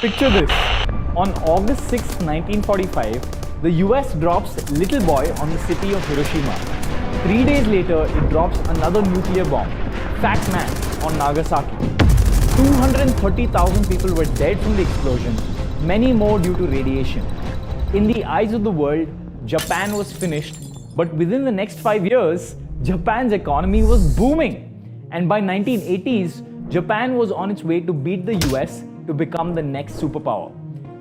Picture this. On August 6, 1945, the US drops Little Boy on the city of Hiroshima. 3 days later, it drops another nuclear bomb, Fat Man, on Nagasaki. 230,000 people were dead from the explosion, many more due to radiation. In the eyes of the world, Japan was finished, but within the next 5 years, Japan's economy was booming. And by 1980s, Japan was on its way to beat the US to become the next superpower.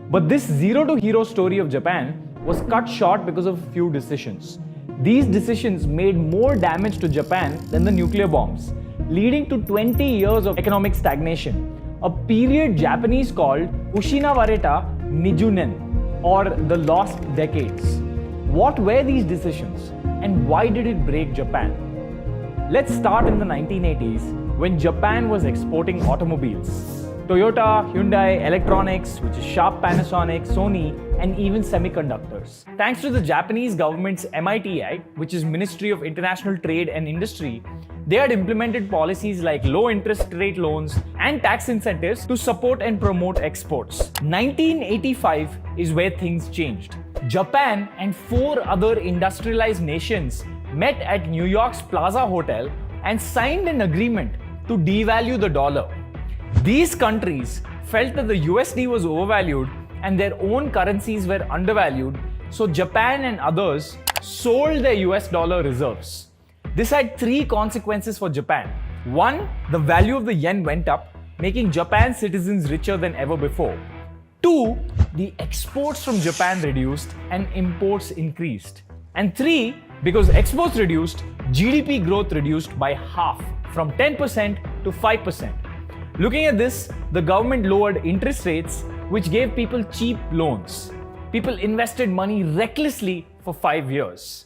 But this zero to hero story of Japan was cut short because of a few decisions. These decisions made more damage to Japan than the nuclear bombs, leading to 20 years of economic stagnation, a period Japanese called Ushinawareta Nijunen, or the lost decades. What were these decisions and why did it break Japan? Let's start in the 1980s when Japan was exporting automobiles. Toyota, Hyundai, electronics, which is Sharp, Panasonic, Sony, and even semiconductors. Thanks to the Japanese government's MITI, which is Ministry of International Trade and Industry, they had implemented policies like low interest rate loans and tax incentives to support and promote exports. 1985 is where things changed. Japan and 4 other industrialized nations met at New York's Plaza Hotel and signed an agreement to devalue the dollar. These countries felt that the USD was overvalued and their own currencies were undervalued, so Japan and others sold their US dollar reserves. This had 3 consequences for Japan. 1, the value of the yen went up, making Japan's citizens richer than ever before. 2, the exports from Japan reduced and imports increased. And 3, because exports reduced, GDP growth reduced by half, from 10% to 5%. Looking at this, the government lowered interest rates, which gave people cheap loans. People invested money recklessly for 5 years.